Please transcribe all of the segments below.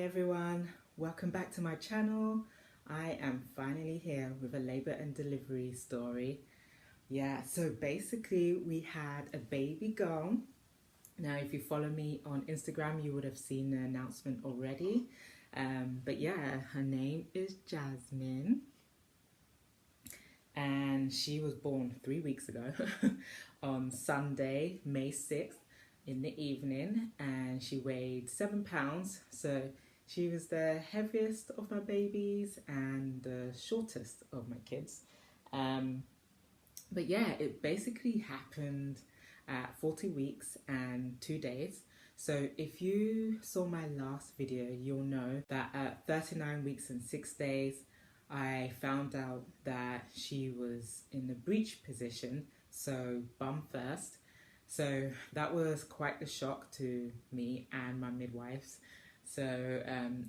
everyone, welcome back to my channel. I am finally here with a labor and delivery story. Yeah, so basically we had a baby girl. Now if you follow me on Instagram you would have seen the announcement already, but yeah, her name is Jasmine and she was born 3 weeks ago on Sunday, May 6th in the evening, and she weighed 7 pounds. So she was the heaviest of my babies and the shortest of my kids. But yeah, it basically happened at 40 weeks and 2 days. So if you saw my last video, you'll know that at 39 weeks and 6 days, I found out that she was in the breech position, so bum first. So that was quite the shock to me and my midwives. So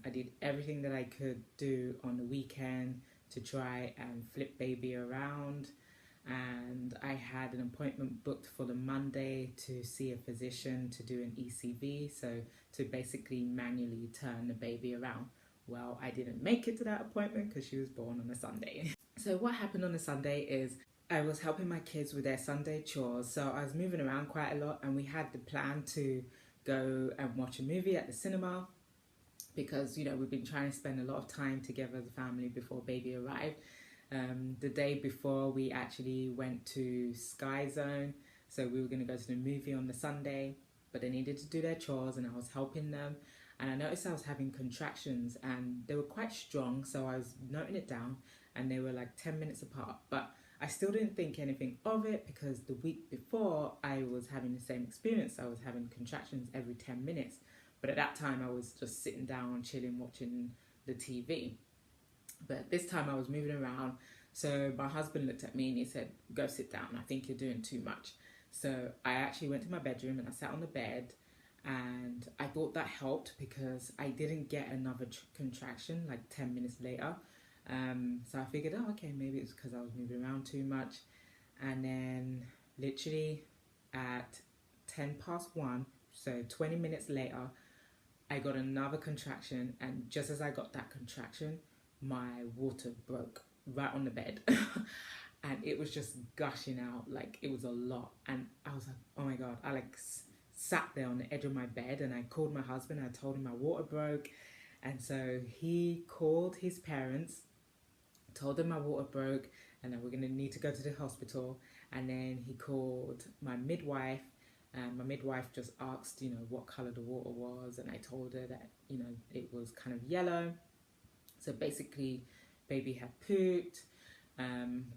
I did everything that I could do on the weekend to try and flip baby around. And I had an appointment booked for the Monday to see a physician to do an ECV, so to basically manually turn the baby around. Well, I didn't make it to that appointment because she was born on a Sunday. So what happened on a Sunday is I was helping my kids with their Sunday chores. So I was moving around quite a lot, and we had the plan to go and watch a movie at the cinema because, you know, we've been trying to spend a lot of time together as a family before baby arrived. The day before we actually went to Sky Zone. So we were going to go to the movie on the Sunday, but they needed to do their chores and I was helping them. And I noticed I was having contractions and they were quite strong, so I was noting it down and they were like 10 minutes apart. But I still didn't think anything of it because the week before I was having the same experience. I was having contractions every 10 minutes. But at that time I was just sitting down, chilling, watching the TV. But this time I was moving around. So my husband looked at me and he said, "Go sit down, I think you're doing too much." So I actually went to my bedroom and I sat on the bed. And I thought that helped because I didn't get another contraction like 10 minutes later. So I figured, oh, okay, maybe it's because I was moving around too much. And then literally at 1:10, so 20 minutes later, I got another contraction. And just as I got that contraction, my water broke right on the bed. And it was just gushing out, like it was a lot. And I was like, oh my God, I sat there on the edge of my bed and I called my husband. I told him my water broke, and so he called his parents, told them my water broke and that we're going to need to go to the hospital. And then he called my midwife, and my midwife just asked, you know, what color the water was, and I told her that, you know, it was kind of yellow. So basically baby had pooped,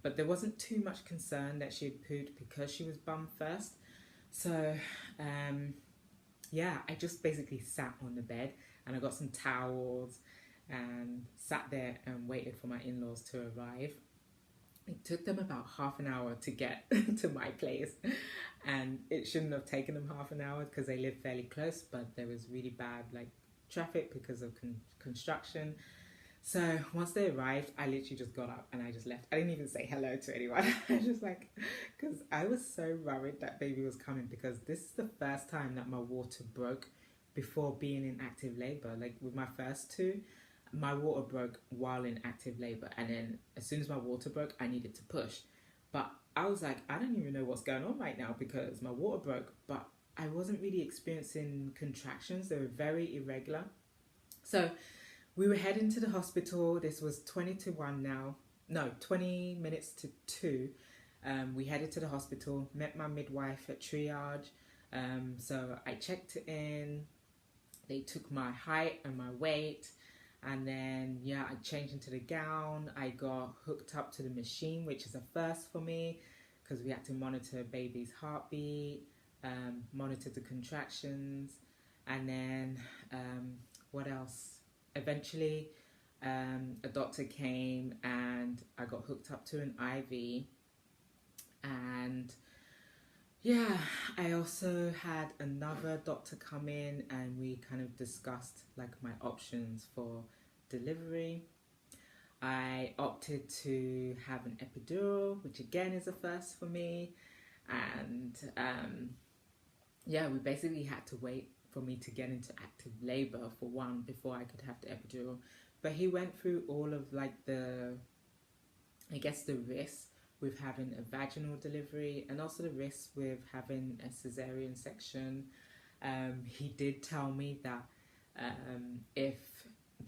but there wasn't too much concern that she had pooped because she was bum first. So yeah, I just basically sat on the bed and I got some towels and sat there and waited for my in-laws to arrive. It took them about half an hour to get to my place, and it shouldn't have taken them half an hour because they live fairly close, but there was really bad like traffic because of construction. So once they arrived, I literally just got up and I just left. I didn't even say hello to anyone. I was just like, because I was so worried that baby was coming, because this is the first time that my water broke before being in active labor. Like with my first two, my water broke while in active labor. And then as soon as my water broke, I needed to push. But I was like, I don't even know what's going on right now because my water broke, but I wasn't really experiencing contractions. They were very irregular. So we were heading to the hospital. This was 20 to 1 now. No, 20 minutes to 2. We headed to the hospital, met my midwife at triage. So I checked in. They took my height and my weight. And then, yeah, I changed into the gown. I got hooked up to the machine, which is a first for me because we had to monitor baby's heartbeat, monitor the contractions. And then, what else? Eventually, a doctor came and I got hooked up to an IV. And yeah, I also had another doctor come in and we kind of discussed like my options for delivery. I opted to have an epidural, which again is a first for me. And yeah, we basically had to wait for me to get into active labor, for one, before I could have the epidural. But he went through all of like the risks with having a vaginal delivery, and also the risks with having a cesarean section. He did tell me that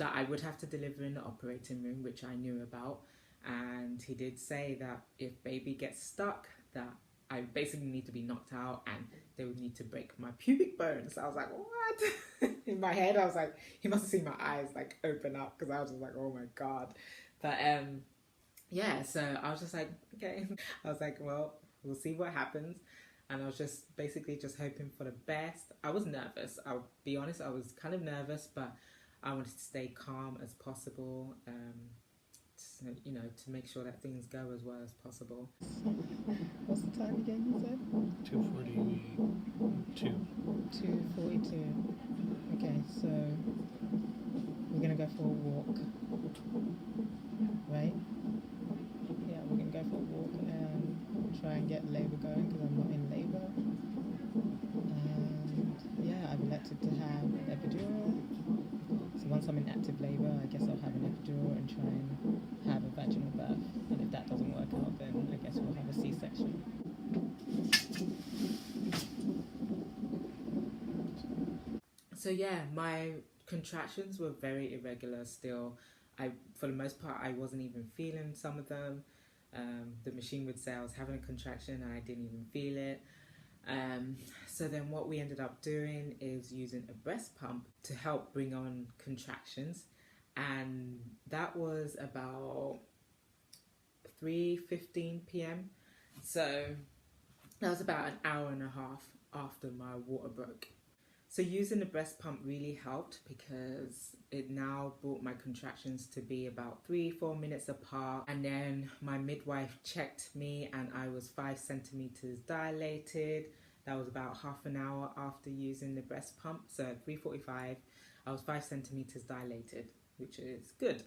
I would have to deliver in the operating room, which I knew about, and he did say that if baby gets stuck, that I basically need to be knocked out and they would need to break my pubic bones. I was like, what? In my head, I was like, he must have seen my eyes like open up, because I was just like, oh my God. But yeah, so I was just like, okay. I was like, well, we'll see what happens. And I was just basically just hoping for the best. I was nervous. I'll be honest, I was kind of nervous, but I wanted to stay calm as possible, so, you know, to make sure that things go as well as possible. What's the time again, you said? 2:42. 2:42. Okay, so we're gonna go for a walk, right? Yeah, we're gonna go for a walk and try and get labour going, because I'm not in labour. And yeah, I've elected to have an epidural. So once I'm in active labour, I guess I'll have an epidural and try and have a vaginal birth. And if that doesn't work out, then I guess we'll have a C-section. So yeah, my contractions were very irregular still. For the most part, I wasn't even feeling some of them. The machine would say I was having a contraction and I didn't even feel it. So then what we ended up doing is using a breast pump to help bring on contractions. And that was about 3:15 p.m. So that was about an hour and a half after my water broke. So using the breast pump really helped, because it now brought my contractions to be about 3-4 minutes apart. And then my midwife checked me and I was 5 centimeters dilated. That was about half an hour after using the breast pump. So at 3:45, I was 5 centimeters dilated, which is good.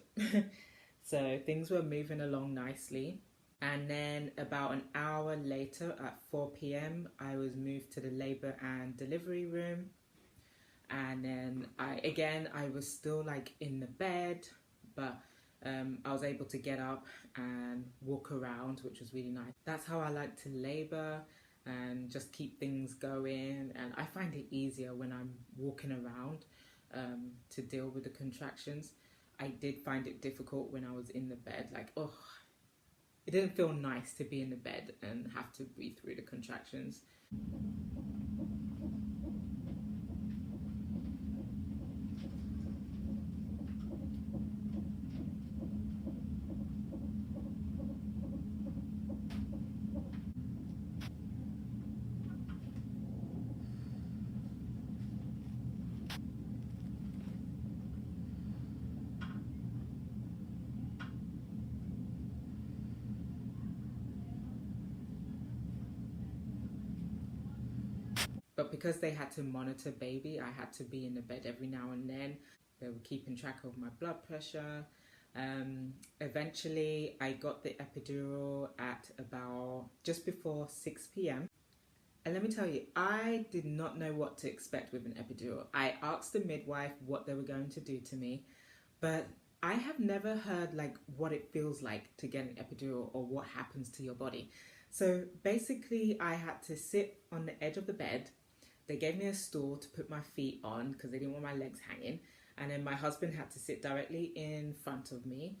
So things were moving along nicely. And then about an hour later at 4 p.m, I was moved to the labor and delivery room. And then I was still like in the bed, but I was able to get up and walk around, which was really nice. That's how I like to labor, and just keep things going. And I find it easier when I'm walking around to deal with the contractions. I did find it difficult when I was in the bed, like, oh, it didn't feel nice to be in the bed and have to breathe through the contractions. But because they had to monitor baby, I had to be in the bed every now and then. They were keeping track of my blood pressure. Eventually, I got the epidural at about just before 6 p.m. And let me tell you, I did not know what to expect with an epidural. I asked the midwife what they were going to do to me, but I have never heard like what it feels like to get an epidural or what happens to your body. So basically, I had to sit on the edge of the bed. They gave me a stool to put my feet on because they didn't want my legs hanging. And then my husband had to sit directly in front of me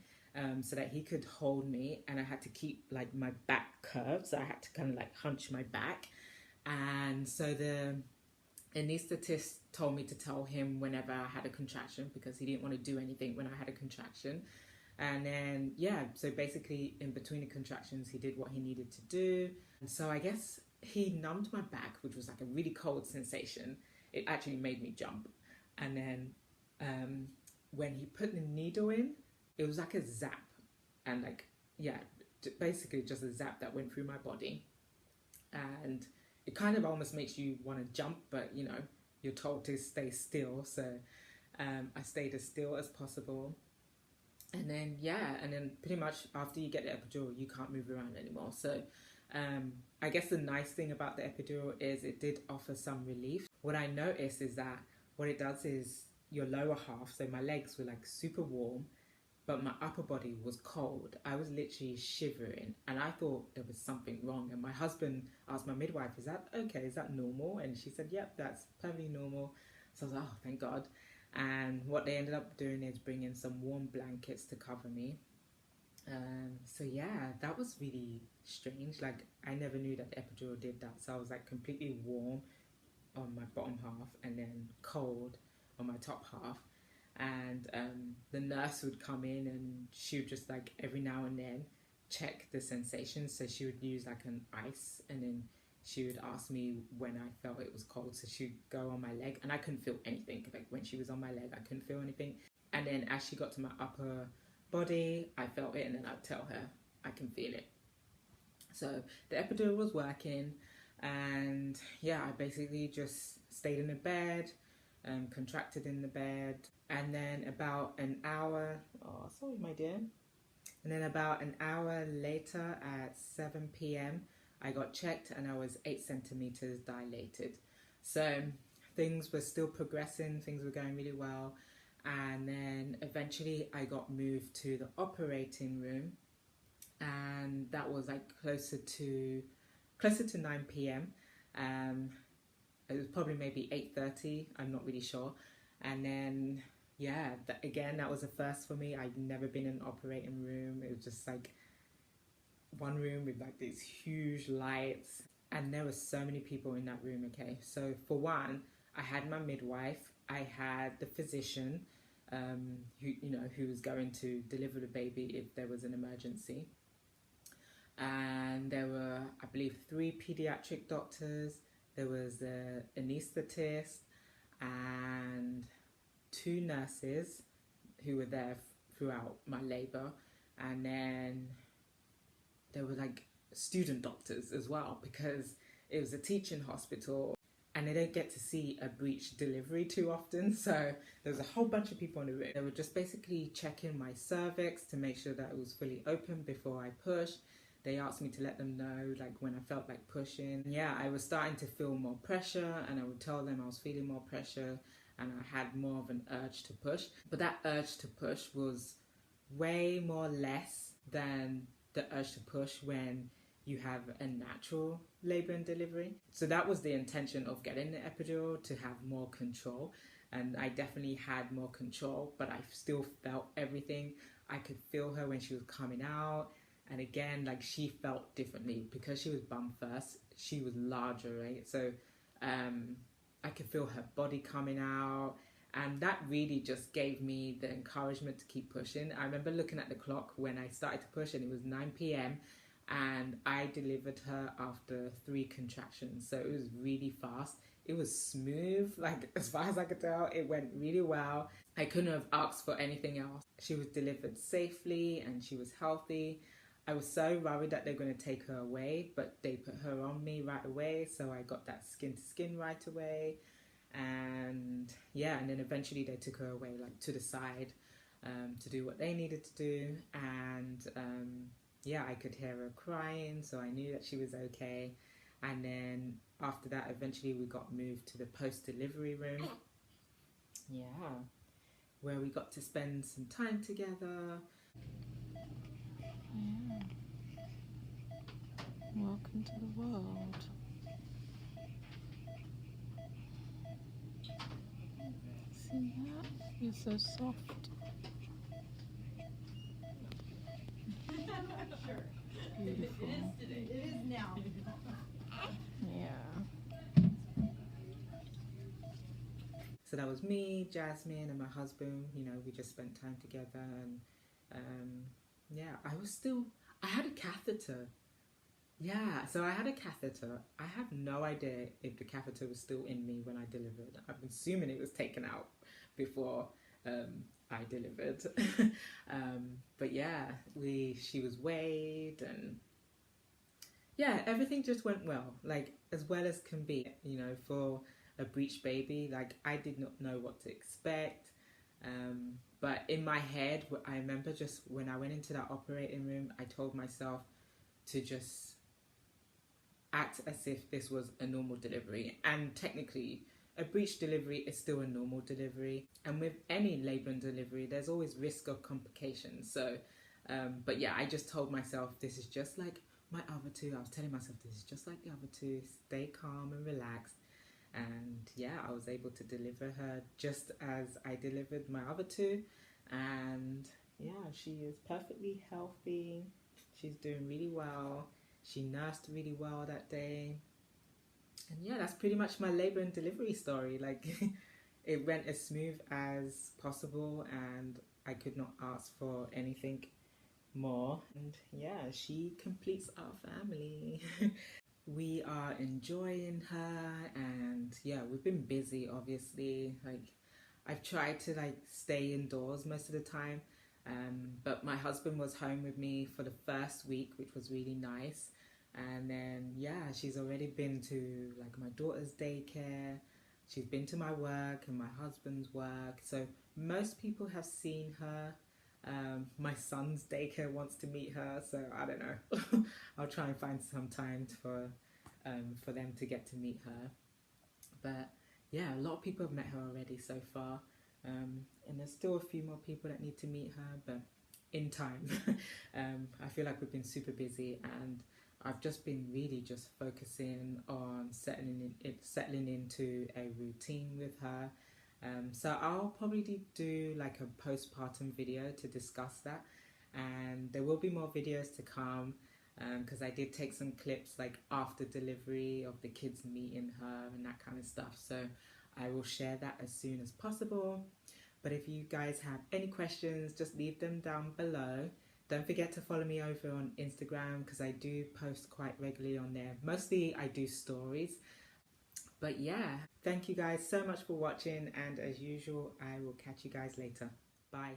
so that he could hold me. And I had to keep like my back curved. So I had to kind of like hunch my back. And so the anaesthetist told me to tell him whenever I had a contraction, because he didn't want to do anything when I had a contraction. And then, yeah, so basically in between the contractions, he did what he needed to do. And so I guess he numbed my back, which was like a really cold sensation. It actually made me jump. And then when he put the needle in, it was like a zap. And like, yeah, basically just a zap that went through my body. And it kind of almost makes you want to jump, but you know, you're told to stay still. So I stayed as still as possible. And then, yeah, and then pretty much after you get the epidural, you can't move around anymore. So I guess the nice thing about the epidural is it did offer some relief. What I noticed is that what it does is your lower half, so my legs were like super warm, but my upper body was cold. I was literally shivering, and I thought there was something wrong. And my husband asked my midwife, "Is that okay? Is that normal?" And she said, "Yep, that's perfectly normal." So I was like, "Oh, thank God." And what they ended up doing is bringing some warm blankets to cover me. So yeah, that was really strange. Like, I never knew that the epidural did that. So I was like completely warm on my bottom half and then cold on my top half. And the nurse would come in and she would just like every now and then check the sensations. So she would use like an ice, and then she would ask me when I felt it was cold. So she'd go on my leg, and I couldn't feel anything. Like when she was on my leg, I couldn't feel anything. And then as she got to my upper body, I felt it, and then I'd tell her I can feel it. So the epidural was working, and yeah, I basically just stayed in the bed, contracted in the bed, and then about an hour, oh sorry my dear, and then about an hour later at 7 p.m. I got checked and I was 8 centimeters dilated. So things were still progressing, things were going really well. And then eventually I got moved to the operating room, and that was like closer to 9 p.m. It was probably maybe 8:30, I'm not really sure. And then yeah, again, that was a first for me. I'd never been in an operating room. It was just like one room with like these huge lights, and there were so many people in that room. Okay, so for one, I had my midwife, I had the physician, who was going to deliver the baby if there was an emergency, and there were, I believe, 3 pediatric doctors. There was an anaesthetist and 2 nurses who were there throughout my labor, and then there were like student doctors as well, because it was a teaching hospital and they don't get to see a breech delivery too often. So there was a whole bunch of people in the room. They were just basically checking my cervix to make sure that it was fully open before I pushed. They asked me to let them know like when I felt like pushing. Yeah, I was starting to feel more pressure, and I would tell them I was feeling more pressure, and I had more of an urge to push. But that urge to push was way more less than the urge to push when you have a natural labor and delivery. So that was the intention of getting the epidural, to have more control. And I definitely had more control, but I still felt everything. I could feel her when she was coming out. And again, like, she felt differently because she was bum first. She was larger, right? So I could feel her body coming out. And that really just gave me the encouragement to keep pushing. I remember looking at the clock when I started to push, and it was 9 p.m. and I delivered her after 3 contractions. So it was really fast. It was smooth, like, as far as I could tell. It went really well. I couldn't have asked for anything else. She was delivered safely and she was healthy. I was so worried that they're going to take her away, but they put her on me right away. So I got that skin to skin right away. And yeah, and then eventually they took her away, like, to the side, to do what they needed to do. And yeah, I could hear her crying, so I knew that she was okay. And then after that, eventually we got moved to the post-delivery room. Yeah, where we got to spend some time together. Yeah. Welcome to the world. See that? You're so soft. Sure. Beautiful. It is today. It is now. Yeah. So that was me, Jasmine, and my husband. You know, we just spent time together. And yeah, I had a catheter. Yeah, so I had a catheter. I have no idea if the catheter was still in me when I delivered. I'm assuming it was taken out before I delivered. But yeah, she was weighed, and yeah, everything just went well, like as well as can be, you know, for a breech baby. Like, I did not know what to expect. But in my head, I remember just when I went into that operating room, I told myself to just act as if this was a normal delivery. And technically, a breech delivery is still a normal delivery, and with any labour and delivery there's always risk of complications. So but yeah, I just told myself this is just like my other two. I was telling myself this is just like the other two, stay calm and relaxed. And yeah, I was able to deliver her just as I delivered my other two, and yeah, she is perfectly healthy. She's doing really well. She nursed really well that day. And yeah, that's pretty much my labor and delivery story. Like it went as smooth as possible, and I could not ask for anything more. And yeah, she completes our family. We are enjoying her, and yeah, we've been busy, obviously. Like I've tried to like stay indoors most of the time, but my husband was home with me for the first week, which was really nice. And then yeah, she's already been to like my daughter's daycare, she's been to my work and my husband's work, so most people have seen her. My son's daycare wants to meet her, so I don't know. I'll try and find some time for them to get to meet her. But yeah, a lot of people have met her already so far, and there's still a few more people that need to meet her, but in time. I feel like we've been super busy, and I've just been really just focusing on settling into a routine with her. So I'll probably do like a postpartum video to discuss that, and there will be more videos to come, because I did take some clips like after delivery of the kids meeting her and that kind of stuff, so I will share that as soon as possible. But if you guys have any questions, just leave them down below. Don't forget to follow me over on Instagram, because I do post quite regularly on there. Mostly I do stories. But yeah, thank you guys so much for watching, and as usual, I will catch you guys later. Bye.